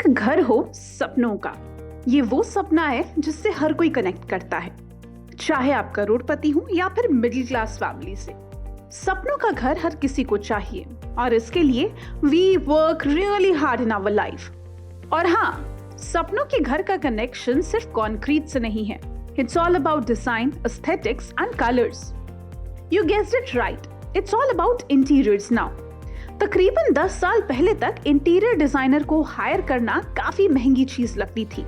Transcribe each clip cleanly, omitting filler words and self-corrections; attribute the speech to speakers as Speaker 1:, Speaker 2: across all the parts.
Speaker 1: एक घर हो सपनों का, ये वो सपना है जिससे हर कोई कनेक्ट करता है, चाहे आप करोड़पति हो या फिर मिडिल क्लास फैमिली से। सपनों का घर हर किसी को चाहिए और इसके लिए we work really hard in our life. और हाँ, सपनों के घर का कनेक्शन सिर्फ कॉन्क्रीट से नहीं है। It's all about design, aesthetics and colours. You guessed it right, it's all about interiors now. तकरीबन 10 साल पहले तक इंटीरियर डिजाइनर को हायर करना काफी महंगी चीज लगती थी,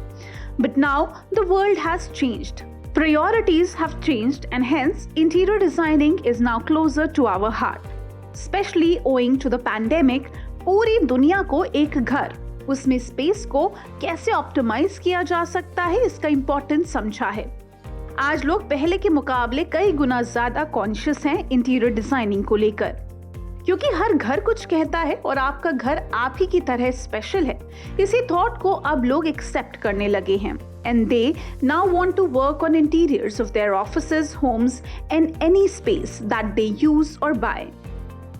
Speaker 1: but now the world has changed, priorities have changed, and hence interior designing is now closer to our heart, especially owing to the pandemic। पूरी दुनिया को एक घर, उसमें स्पेस को कैसे ऑप्टिमाइज किया जा सकता है, इसका इंपॉर्टेंस समझा है। आज लोग पहले के मुकाबले कई गुना ज्यादा कॉन्शियस हैं इंटीरियर डिजाइनिंग को लेकर, क्योंकि हर घर कुछ कहता है और आपका घर आप ही की तरह स्पेशल है। इसी थॉट को अब लोग एक्सेप्ट करने लगे हैं, and they now want to work on interiors of their offices, homes and any space that they use or buy।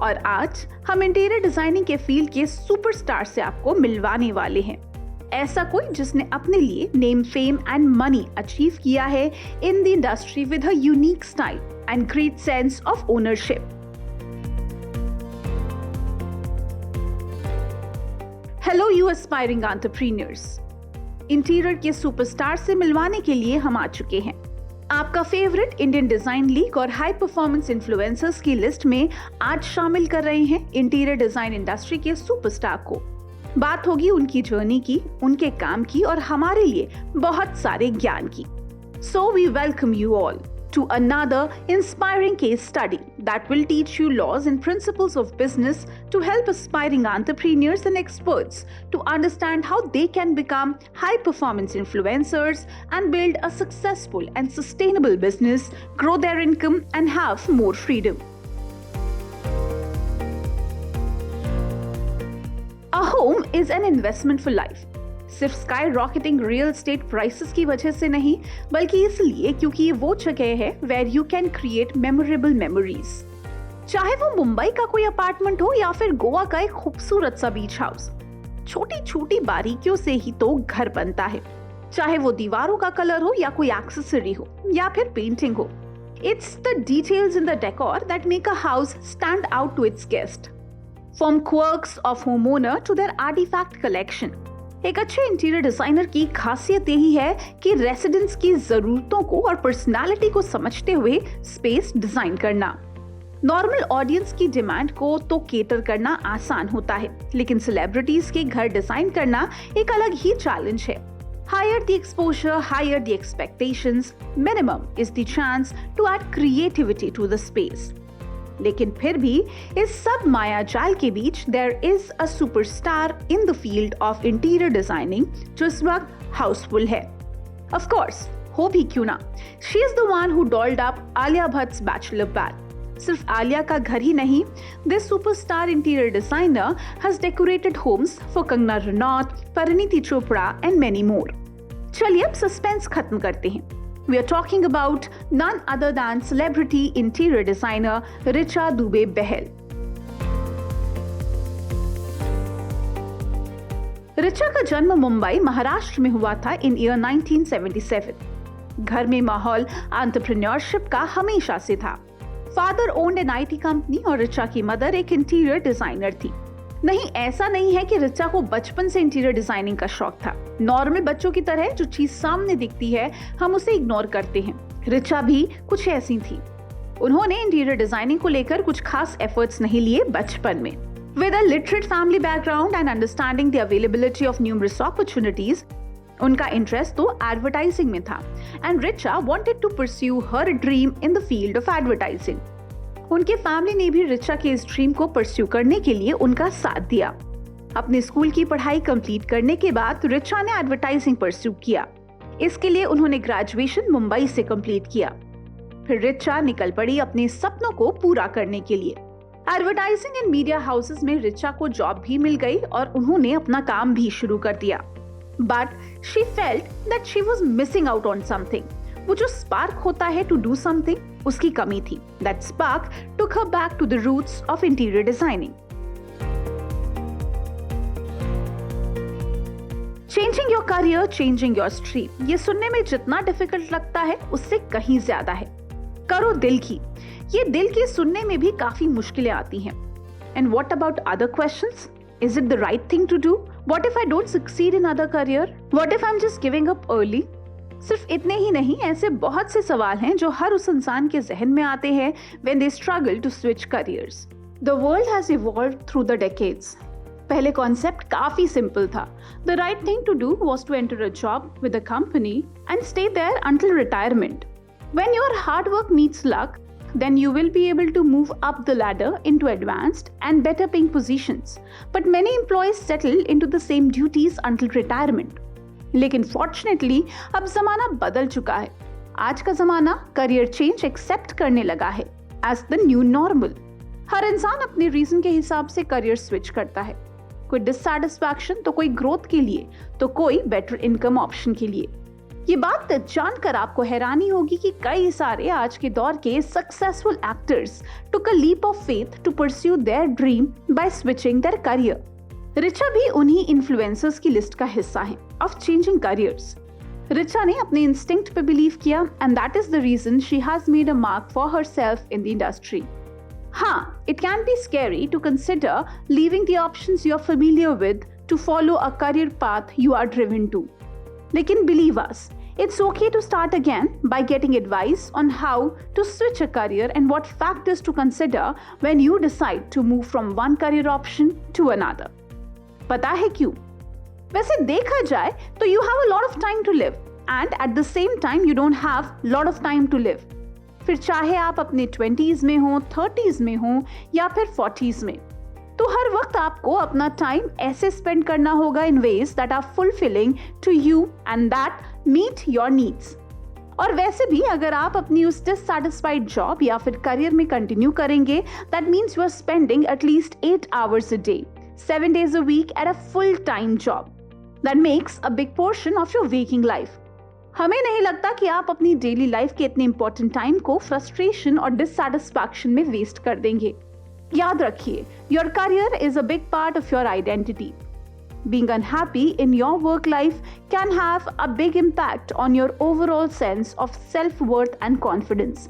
Speaker 1: और आज हम इंटीरियर डिजाइनिंग के फील्ड के सुपरस्टार से आपको मिलवाने वाले हैं। ऐसा कोई जिसने अपने लिए name, fame and money achieve किया है इन the industry with a unique style and great sense of ownership. Hello you aspiring entrepreneurs, interior के सुपरस्टार से मिलवाने के लिए हम आ चुके हैं। आपका फेवरेट इंडियन डिजाइन लीग और हाई परफॉर्मेंस इन्फ्लुएंसर्स की लिस्ट में आज शामिल कर रहे हैं इंटीरियर डिजाइन इंडस्ट्री के सुपरस्टार को। बात होगी उनकी जर्नी की, उनके काम की और हमारे लिए बहुत सारे ज्ञान की। So we welcome you all to another inspiring case study that will teach you laws and principles of business to help aspiring entrepreneurs and experts to understand how they can become high-performance influencers and build a successful and sustainable business, grow their income, and have more freedom. A home is an investment for life. सिर्फ sky rocketing real estate prices की वजह से नहीं, बल्कि इसलिए क्योंकि ये वो जगह है where you can create memorable memories. चाहे वो मुंबई का कोई अपार्टमेंट हो या फिर गोवा का एक खूबसूरत सा बीच हाउस, छोटी छोटी बारीकियों से ही तो घर बनता है। चाहे वो दीवारों का कलर हो या कोई एक्सेसरी हो या फिर पेंटिंग हो, it's the details in the decor that make a house stand out to its guest. From quirks of homeowner to their artifact collection, एक अच्छे इंटीरियर डिजाइनर की खासियत यही है कि रेसिडेंट्स की जरूरतों को और पर्सनालिटी को समझते हुए स्पेस डिजाइन करना। नॉर्मल ऑडियंस की डिमांड को तो केटर करना आसान होता है, लेकिन सेलिब्रिटीज के घर डिजाइन करना एक अलग ही चैलेंज है। Higher the exposure, higher the expectations, minimum is the chance to add creativity to the space. लेकिन फिर भी इस सब माया जाल के बीच there is a superstar in the field of interior designing जो इस वक्त हाउसफुल है। ऑफ कोर्स, हो भी क्यों ना, she is the one who dolled up Alia Bhatt's bachelor pad. सिर्फ आलिया का घर ही नहीं, this superstar interior designer has decorated homes for Kangana Ranaut, Parineeti Chopra and many more. चलिए अब सस्पेंस खत्म करते हैं। We are talking about none other than celebrity interior designer Richa Dubey Bahel. Richa का जन्म मुंबई, महाराष्ट्र में हुआ था इन ईयर 1977। घर में माहौल एंटरप्रेन्योरशिप का हमेशा से था। Father owned an IT company और रिचा की मदर एक इंटीरियर डिजाइनर थी। नहीं, ऐसा नहीं है कि रिचा को बचपन से इंटीरियर डिजाइनिंग का शौक था। नॉर्मल बच्चों की तरह जो चीज सामने दिखती है हम उसे इग्नोर करते हैं, रिचा भी कुछ ऐसी थी। उन्होंने इंटीरियर डिजाइनिंग को लेकर कुछ खास एफर्ट्स नहीं लिए बचपन में। With a literate family background and understanding the availability of numerous opportunities, उनका इंटरेस्ट तो एडवर्टाइजिंग में था and Richa wanted to pursue her dream in the field of advertising. उनके फैमिली ने भी रिचा के इस ड्रीम को परस्यू करने के लिए उनका साथ दिया। अपने स्कूल की पढ़ाई कंप्लीट करने के बाद रिचा ने एडवर्टाइजिंग परस्यू किया। इसके लिए उन्होंने ग्रेजुएशन मुंबई से कंप्लीट किया। फिर रिचा निकल पड़ी अपने सपनों को पूरा करने के लिए। एडवर्टाइजिंग एंड मीडिया हाउसेस में रिचा को जॉब भी मिल गई और उन्होंने अपना काम भी शुरू कर दिया। But she felt that she was missing out on something. वो जो स्पार्क होता है टू डू समथिंग, उसकी कमी थी। That spark took her back to the roots of interior designing. Changing your career, changing your stream, ये सुनने में जितना डिफिकल्ट लगता है उससे कहीं ज्यादा है। करो दिल की, ये दिल की सुनने में भी काफी मुश्किलें आती हैं। And what about other questions? Is it the right thing to do? What if I don't succeed in other career? What if I am just giving up early? सिर्फ इतने ही नहीं, ऐसे बहुत से सवाल हैं जो हर उस इंसान के जहन में आते हैं when they struggle to switch careers. The world has evolved through the decades. पहले कॉन्सेप्ट काफी सिंपल था. The right thing to do was to enter a job with a company and stay there until retirement. When your hard work meets luck, then you will be able to move up the ladder into advanced and better paying positions. But many employees settle into the same duties until retirement. लेकिन fortunately अब जमाना बदल चुका है. आज का जमाना career change accept करने लगा है एज द न्यू नॉर्मल. हर इंसान अपने रीजन के हिसाब से करियर स्विच करता है. कोई डिससैटिस्फैक्शन तो कोई ग्रोथ के लिए, तो कोई बेटर इनकम ऑप्शन के लिए. ये बात जानकर आपको हैरानी होगी कि कई सारे आज के दौर के successful actors took a leap of faith to pursue their dream by switching their career. Richa भी उन्हीं इन्फ्लुएंसर्स की लिस्ट का हिस्सा है ऑफ चेंजिंग करियर्स. रिचा ने अपने इंस्टिंक्ट पे बिलीव किया and that is the reason she has made a mark for herself in the industry. हाँ, it can be scary to consider leaving the options you are familiar with to follow a career path you are driven to. लेकिन believe us, it's okay to start again by getting advice on how to switch a career and what factors to consider when you decide to move from one career option to another. पता है क्यों? वैसे देखा जाए तो you have a lot of time to live and at the same time you don't have lot of time to live. फिर चाहे आप अपने 20s में हो, 30s में हो या फिर 40s में, तो हर वक्त आपको अपना टाइम ऐसे स्पेंड करना होगा in ways that are fulfilling to you and that meet your needs. और वैसे भी अगर आप अपनी उस डिससैटिस्फाइड जॉब या फिर करियर में कंटिन्यू करेंगे, that means you are spending at least 8 hours a day, 7 days a week at a full-time job. That makes a big portion of your waking life. हमें नहीं लगता कि आप अपनी डेली लाइफ के इतने इंपॉर्टेंट टाइम को फ्रस्ट्रेशन और डिससैटिस्फैक्शन में वेस्ट कर देंगे. याद रखिए, your career is a big part of your identity. Being unhappy in your work life can have a big impact on your overall sense of self-worth and confidence.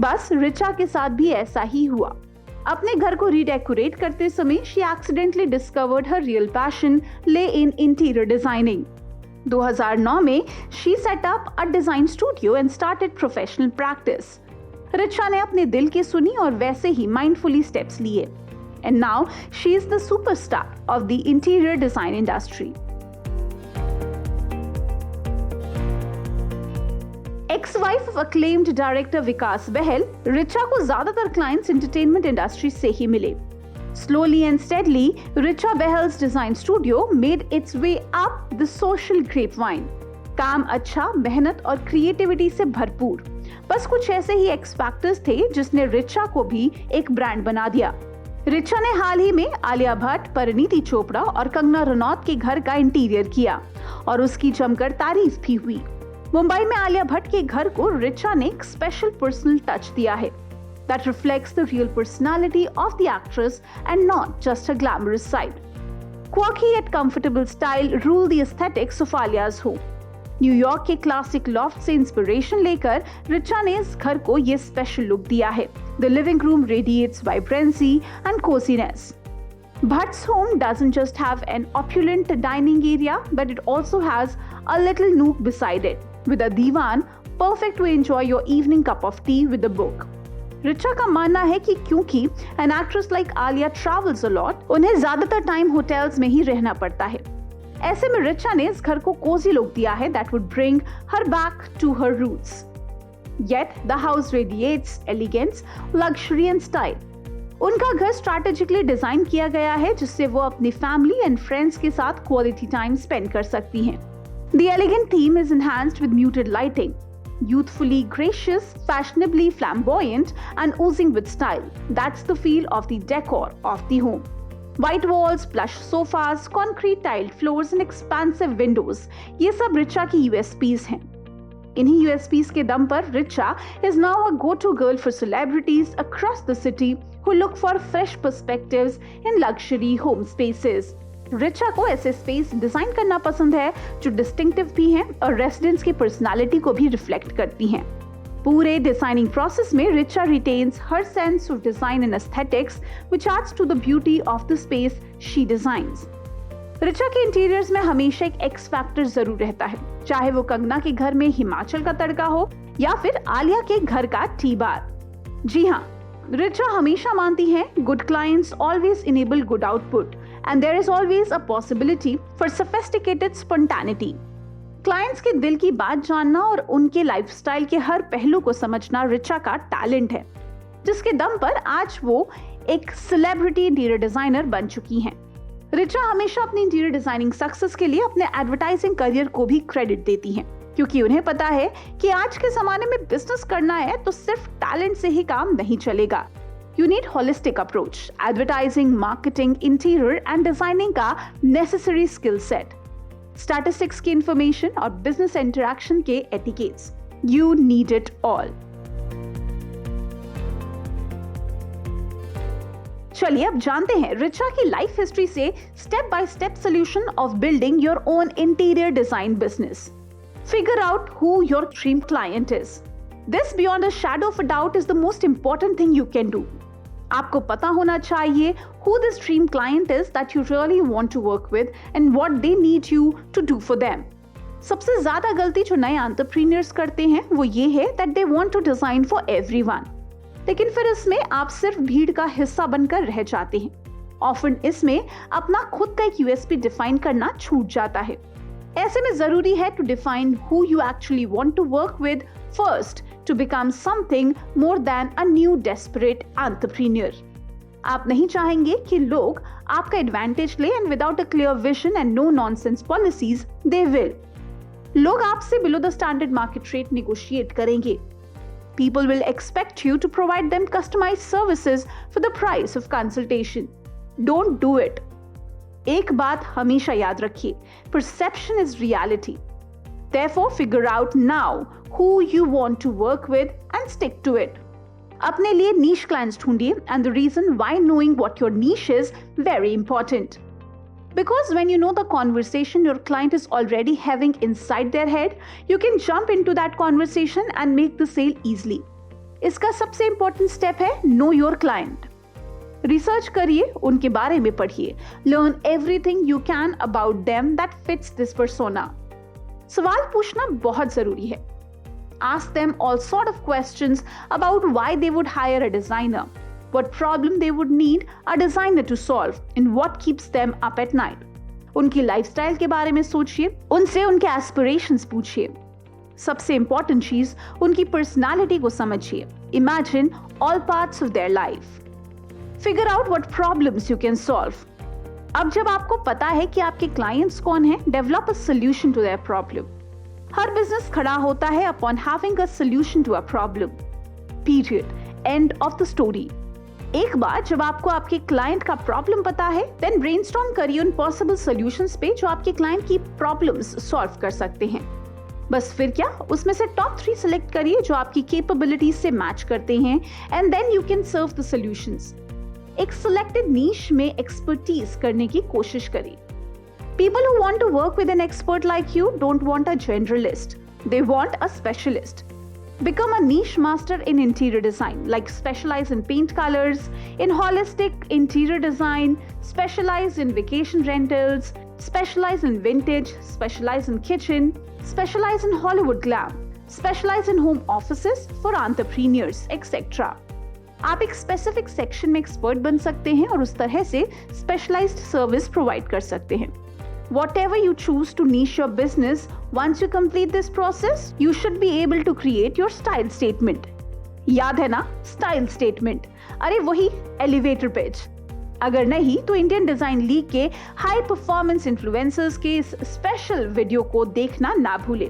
Speaker 1: बस रिचा के साथ भी ऐसा ही हुआ. अपने घर को रीडेकोरेट करते समय she accidentally discovered her real passion lay in interior designing. 2009 में she set up a design studio and started professional practice. Richa ने अपने दिल की सुनी और वैसे ही माइंडफुली स्टेप्स लिए. And now she is the superstar of the interior design industry. Ex-wife of acclaimed director Vikas Bahl, Richa को ज्यादातर क्लाइंट्स एंटरटेनमेंट इंडस्ट्री से ही मिले. Slowly and steadily, Richa Behl's design studio made its way up the social grapevine. काम अच्छा, मेहनत और creativity से भरपूर. बस कुछ ऐसे ही एक्स फैक्टर्स थे जिसने रिचा को भी एक ब्रांड बना दिया. रिचा ने हाल ही में आलिया भट्ट, परिणीति चोपड़ा और कंगना रनौत के घर का इंटीरियर किया और उसकी जमकर तारीफ भी हुई. मुंबई में आलिया भट्ट के घर को रिचा ने एक स्पेशल पर्सनल टच दिया है that reflects the real personality of the actress and not just her glamorous side. Quirky yet comfortable style rule the aesthetics of Alia's home. New York के क्लासिक लॉफ्ट से इंस्पिरेशन लेकर रिचा ने इस घर को ये स्पेशल लुक दिया है. The living room radiates vibrancy and coziness. Bhatt's home doesn't just have an opulent dining area, but it also has a little nook beside it with a divan, perfect to enjoy your evening cup of tea with a book. Richa का मानना है कि क्योंकि an actress like Alia travels a lot, उन्हें ज्यादातर time hotels में ही रहना पड़ता है. ऐसे में रिचा ने इस घर को कोजी लुक दिया है that would bring her back to her roots. Yet the house radiates elegance, luxury and style. उनका घर स्ट्रैटेजिकली डिजाइन किया गया है जिससे वो अपनी फैमिली एंड फ्रेंड्स के साथ क्वालिटी टाइम स्पेंड कर सकती हैं. The elegant theme is enhanced with muted lighting. Youthfully gracious, fashionably flamboyant, and oozing with style. That's the feel of the decor of the home. White walls, plush sofas, concrete tiled floors, and expansive windows. ये सब रिचा की USPs हैं. इन्हीं USPs के दम पर Richa is now a go-to girl for celebrities across the city who look for fresh perspectives in luxury home spaces. Richa को ऐसे स्पेस डिजाइन करना पसंद है जो डिस्टिंक्टिव भी हैं और रेसिडेंट्स की पर्सनालिटी को भी रिफ्लेक्ट करती हैं। पूरे डिजाइनिंग प्रोसेस में Richa retains her sense of design and aesthetics which adds to the beauty of the space she designs. Richa के इंटीरियर्स में हमेशा एक एक्स फैक्टर जरूर रहता है, चाहे वो कंगना के घर में हिमाचल का तड़का हो या फिर आलिया के घर का टी बार। जी हाँ, रिचा हमेशा मानती है good clients always enable good output and there is always a possibility for sophisticated spontaneity. Clients के दिल की बात जानना और उनके लाइफस्टाइल के हर पहलू को समझना रिचा का टैलेंट है, जिसके दम पर आज वो एक सेलिब्रिटी इंटीरियर डिजाइनर बन चुकी हैं। रिचा हमेशा अपनी इंटीरियर डिजाइनिंग सक्सेस के लिए अपने एडवर्टाइजिंग करियर को भी क्रेडिट देती हैं, क्योंकि उन्हें पता है कि आज के जमाने में बिजनेस करना है तो सिर्फ टैलेंट से ही काम नहीं चलेगा। You need holistic approach, advertising, marketing, interior and designing का नेसेसरी स्किल सेट, स्टैटिस्टिक्स की इंफॉर्मेशन और बिजनेस इंटरैक्शन के etiquettes. You need it all. चलिए अब जानते हैं रिचा की लाइफ हिस्ट्री से step by step solution of building your own interior design business. Figure out who your dream client is. This beyond a shadow of a doubt is the most important thing you can do. आपको पता होना चाहिए who this dream client is that you really want to work with and what they need you to do for them. सबसे ज्यादा गलती जो नए entrepreneurs करते हैं वो ये है that they want to design for everyone. लेकिन फिर इसमें आप सिर्फ भीड़ का हिस्सा बनकर रह जाते हैं। ऑफन इसमें अपना खुद का एक यूएसपी डिफाइन करना छूट जाता है। ऐसे में जरूरी है to define who you actually want to work with first to become something more than a new desperate entrepreneur. आप नहीं चाहेंगे कि लोग आपका एडवांटेज ले and without a clear vision and no nonsense policies they will. लोग आपसे below the standard market rate negotiate करेंगे। People will expect you to provide them customized services for the price of consultation. Don't do it. एक बात हमेशा याद रखिए, perception is reality. Therefore, figure out now who you want to work with and stick to it. अपने लिए niche clients ढूंढिए and the reason why knowing what your niche is very important. Because when you know the conversation your client is already having inside their head, you can jump into that conversation and make the sale easily. इसका सबसे important step है know your client. Research करिए, उनके बारे में पढ़िए, learn everything you can about them that fits this persona. सवाल पूछना बहुत जरूरी है। Ask them all sort of questions about why they would hire a designer, what problem they would need a designer to solve and what keeps them up at night. उनकी lifestyle के बारे में सोचिए, उनसे उनके एस्पिरेशंस पूछिए। सबसे important चीज, उनकी पर्सनालिटी को समझिए। Imagine all parts of their life. Figure out what problems you can solve. अब जब आपको पता है कि आपके क्लाइंट्स कौन हैं, develop a solution to their problem. Her business खड़ा होता है upon having a solution to a problem. Period. End of the story. एक बार जब आपको आपके क्लाइंट का प्रॉब्लम पता है, then brainstorm करिए उन possible solutions पे जो आपके क्लाइंट की प्रॉब्लम्स सॉल्व कर सकते हैं। बस फिर क्या, उसमें से टॉप 3 सिलेक्ट करिए जो आपकी कैपेबिलिटीज से मैच करते हैं and then you can serve the solutions. एक सिलेक्टेड नीश में एक्सपर्टीज करने की कोशिश करें। People who want to work with an expert like you don't want a generalist. They want a specialist. Become a niche master in interior design, like specialize in paint colors, in holistic interior design, specialize in vacation rentals, specialize in vintage, specialize in kitchen, specialize in Hollywood glam, specialize in home offices for entrepreneurs, etc. आप एक specific section में expert बन सकते हैं और उस तरह से स्पेशलाइज्ड सर्विस प्रोवाइड कर सकते हैं। Whatever you choose to niche your business, once you complete this process, you should be able to create your style statement. याद है ना, स्टाइल स्टेटमेंट? अरे वही एलिवेटर पिच। अगर नहीं तो इंडियन डिजाइन लीग के हाई परफॉर्मेंस इन्फ्लुएंसर्स के इस स्पेशल वीडियो को देखना ना भूलें।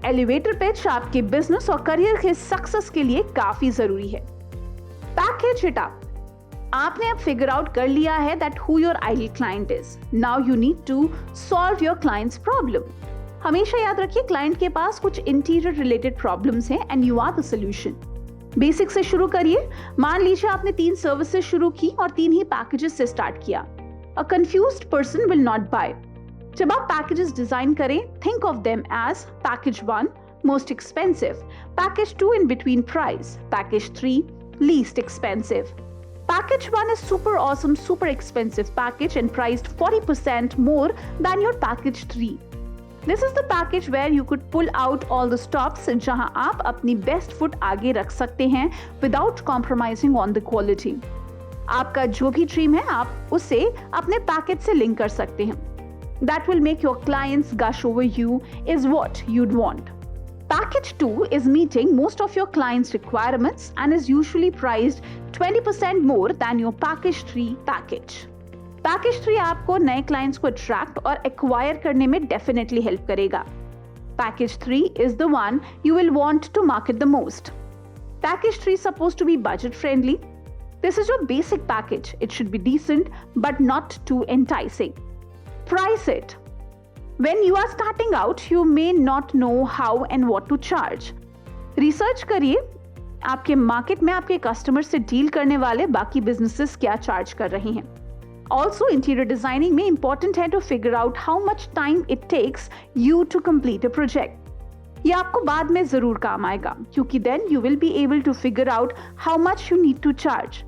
Speaker 1: एलिवेटर पिच आपके बिजनेस और करियर के सक्सेस के लिए काफी जरूरी है। Package it up. आपने अब फिगर आउट कर लिया है that who your ideal client is. Now you need to solve your clients problem. हमेशा याद रखिए, क्लाइंट के पास कुछ इंटीरियर रिलेटेड प्रॉब्लम्स हैं and you are the solution. Basic से शुरू करिए। मान लीजिए आपने 3 सर्विसेज शुरू की और 3 ही पैकेजेस से स्टार्ट किया। A confused person will not buy. जब आप पैकेजेस डिजाइन करें, think of them as package 1 most expensive, package 2 in between price, package 3 least expensive. Package 1 is super awesome, super expensive package and priced 40% more than your package 3. This is the package where you could pull out all the stops जहां आप अपनी best foot आगे रख सकते हैं without compromising on the quality. आपका जो भी ड्रीम है आप उसे अपने पैकेज से लिंक कर सकते हैं. That will make your clients gush over you is what you'd want. Package 2 is meeting most of your clients' requirements and is usually priced 20% more than your package 3 package. Package 3 आपको नए clients को attract और acquire करने में definitely help करेगा. Package 3 is the one you will want to market the most. Package 3 is supposed to be budget friendly. This is your basic package. It should be decent but not too enticing. Price it. When you are starting out, you may not know how and what to charge. Research करिए आपके market में आपके customer से deal करने वाले बाकी businesses क्या charge कर रहे हैं. Also, interior designing में important है to figure out how much time it takes you to complete a project. ये आपको बाद में जरूर काम आएगा क्योंकि then you will be able to figure out how much you need to charge.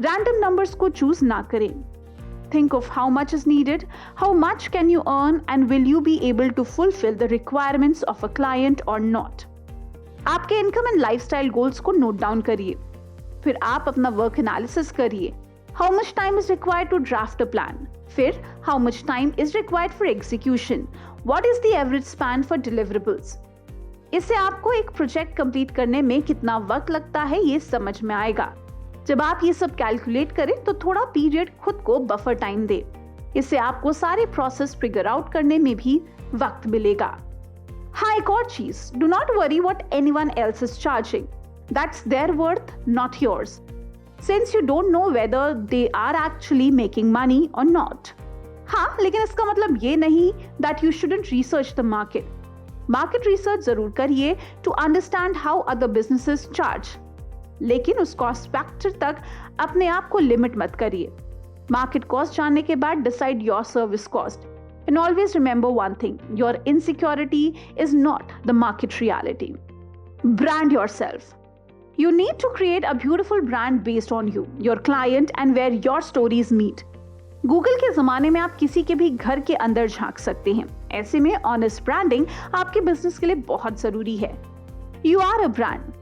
Speaker 1: Random numbers को चूज ना करें. Think of how much is needed, how much can you earn, and will you be able to fulfill the requirements of a client or not. आपके income and lifestyle goals को note down करिए. फिर आप अपना work analysis करिए. How much time is required to draft a plan? फिर how much time is required for execution? What is the average span for deliverables? इससे आपको एक प्रोजेक्ट कंप्लीट करने में कितना वक्त लगता है ये समझ में आएगा. जब आप ये सब कैलकुलेट करें तो थोड़ा पीरियड खुद को बफर टाइम दे. इससे आपको सारे प्रोसेस फिगर आउट करने में भी वक्त मिलेगा. हाँ, एक और चीज, do not worry what anyone else is charging. That's their worth, not yours. Since you don't know whether they are actually making money और नॉट. हाँ, लेकिन इसका मतलब ये नहीं that you shouldn't research the market. Market research जरूर करिए to understand how other businesses charge, लेकिन उस कॉस्ट फैक्टर तक अपने आप को लिमिट मत करिए. मार्केट कॉस्ट जानने के बाद decide your service cost. And always remember one thing, your insecurity is not the market reality. Brand yourself. You need to create a beautiful brand based on you, your client and where your stories meet. Google के ज़माने में आप किसी के भी घर के अंदर झांक सकते हैं. ऐसे में ऑनेस्ट ब्रांडिंग आपके बिजनेस के लिए बहुत जरूरी है. You are a brand.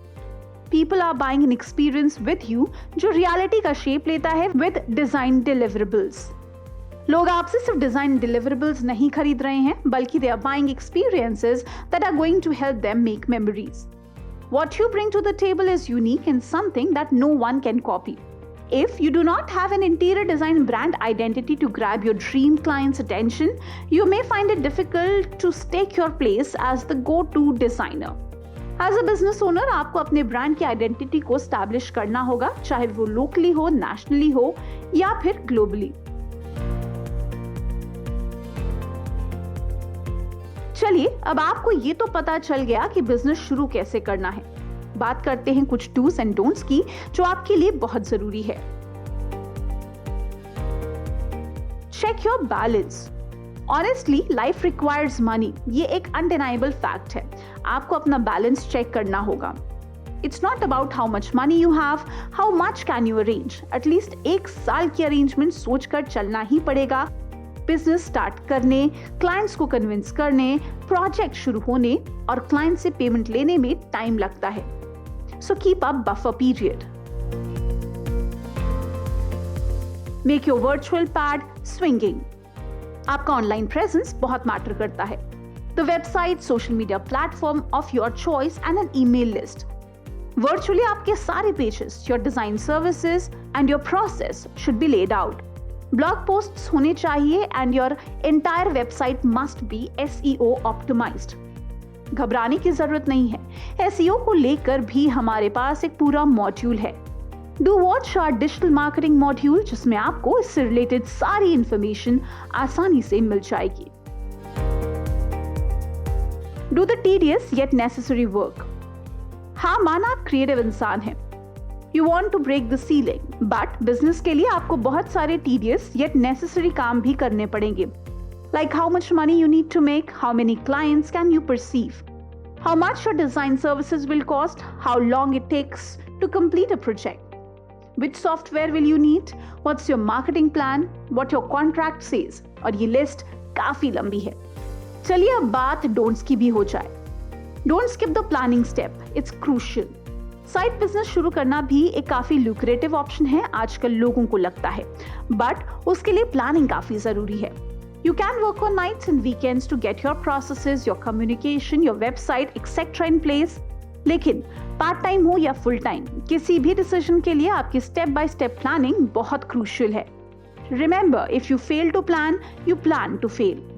Speaker 1: People are buying an experience with you जो रियलिटी का शेप लेता है with design deliverables. लोग आपसे सिर्फ डिजाइन deliverables नहीं खरीद रहे हैं, बल्कि they are buying experiences that are going to help them make memories. What you bring to the table is unique and something that no one can copy. If you do not have an interior design brand identity to grab your dream client's attention, you may find it difficult to stake your place as the go-to designer. As a business owner, आपको अपने brand की identity को establish करना होगा, चाहे वो locally हो, nationally हो या फिर ग्लोबली. चलिए, अब आपको ये तो पता चल गया कि बिजनेस शुरू कैसे करना है. बात करते हैं कुछ डूज एंड डोंट्स की जो आपके लिए बहुत जरूरी है. Check your balance. Honestly, life requires money. ये एक अनडिनाइबल फैक्ट है. आपको अपना बैलेंस चेक करना होगा. It's not about how much money you have, how much can you arrange. At least 1 साल की अरेंजमेंट सोचकर चलना ही पड़ेगा. बिजनेस स्टार्ट करने, क्लाइंट्स को कन्विंस करने, प्रोजेक्ट शुरू होने और क्लाइंट से पेमेंट लेने में टाइम लगता है. So keep up buffer period. Make your virtual pad swinging. आपका ऑनलाइन प्रेजेंस बहुत मैटर करता है. The website, social media platform of your choice and an email list. Virtually आपके सारे pages, your design services and your process should be laid out. Blog posts होने चाहिए and your entire website must be SEO optimised. घबराने की जरूरत नहीं है. SEO को लेकर भी हमारे पास एक पूरा मॉड्यूल है. Do watch our digital marketing module, जिसमें आपको इससे रिलेटेड सारी इंफॉर्मेशन आसानी से मिल जाएगी. Do the tedious yet necessary work. हाँ, माना आप क्रिएटिव इंसान हैं, You want to break the ceiling, but business के लिए आपको बहुत सारे tedious yet necessary काम भी करने पड़ेंगे. Like how much money you need to make, how many clients can you perceive, how much your design services will cost, how long it takes to complete a project, which software will you need, what's your marketing plan, what your contract says. और ये list काफी लंबी है. चलिए अब बात don'ts की भी हो जाए. Don't skip the planning step, it's crucial. Side business शुरू करना भी एक काफी लुक्रेटिव ऑप्शन है आजकल लोगों को लगता है, बट उसके लिए प्लानिंग काफी जरूरी है. You can work on nights and weekends to get your processes, your communication, your website, etc. in place. लेकिन पार्ट टाइम हो या फुल टाइम, किसी भी डिसीजन के लिए आपकी स्टेप बाय स्टेप प्लानिंग बहुत क्रूशियल है. Remember, if you fail to plan, you plan to fail.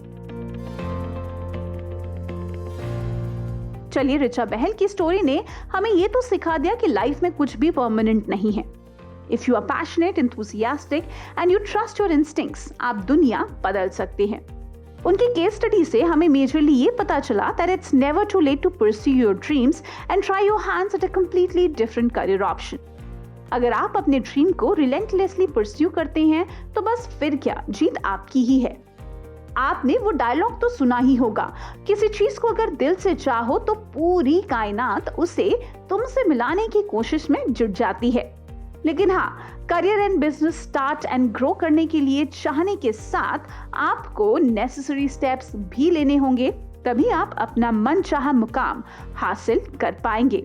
Speaker 1: चलिए, ऋचा बहल की स्टोरी ने हमें ये तो सिखा दिया कि लाइफ में कुछ भी परमानेंट नहीं है. If you are passionate, enthusiastic and you trust your instincts, आप दुनिया बदल सकते हैं. उनकी केस स्टडी से हमें मेजरली ये पता चला that it's never too late to pursue your dreams and try your hands at a completely different career option. अगर आप अपने ड्रीम को रिलेंटलेसली परस्यू करते हैं तो बस फिर क्या, जीत आपकी ही है. आपने वो डायलॉग तो सुना ही होगा, किसी चीज को अगर दिल से चाहो तो पूरी कायनात उसे तुमसे मिलाने की कोशिश में जुट जाती है. लेकिन हाँ, career and business start and grow करने के लिए चाहने के साथ आपको नेसेसरी स्टेप्स भी लेने होंगे, तभी आप अपना मनचाहा मुकाम हासिल कर पाएंगे.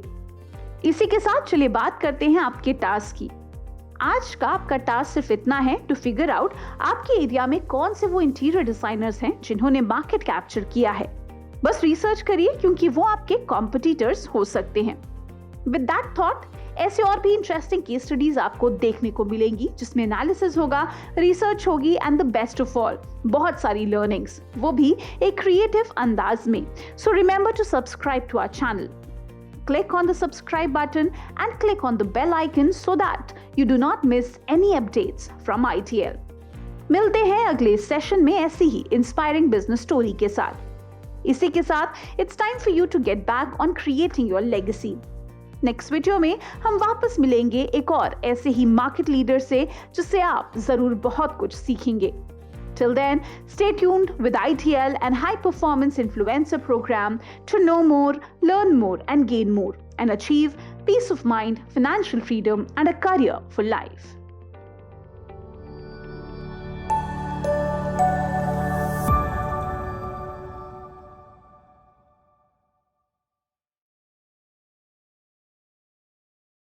Speaker 1: इसी के साथ चलिए बात करते हैं आपके टास्क की. आज का आपका टास्क सिर्फ इतना है टू फिगर आउट आपके एरिया में कौन से वो इंटीरियर डिजाइनर्स हैं जिन्होंने मार्केट कैप्चर किया है. बस रिसर्च करिए क्योंकि वो आपके कॉम्पिटिटर्स हो सकते हैं. विद दैट थॉट, ऐसे और भी इंटरेस्टिंग केस स्टडीज आपको देखने को मिलेंगी जिसमें एनालिसिस होगा, रिसर्च होगी and the best of all, बहुत सारी लर्निंग्स, वो भी एक क्रिएटिव अंदाज में. So remember to subscribe to our channel. Click on the subscribe button and click on the bell icon so that you do not miss any updates from ITL. मिलते हैं अगले सेशन में ऐसी ही इंस्पायरिंग बिजनेस स्टोरी के साथ. इसी के साथ it's time for you to get back on creating your legacy. Next video में हम वापस मिलेंगे एक और ऐसे ही मार्केट लीडर से जिससे आप जरूर बहुत कुछ सीखेंगे. Till then, stay tuned with ITL and High Performance Influencer Program to know more, learn more, and gain more, and achieve peace of mind, financial freedom, and a career for life.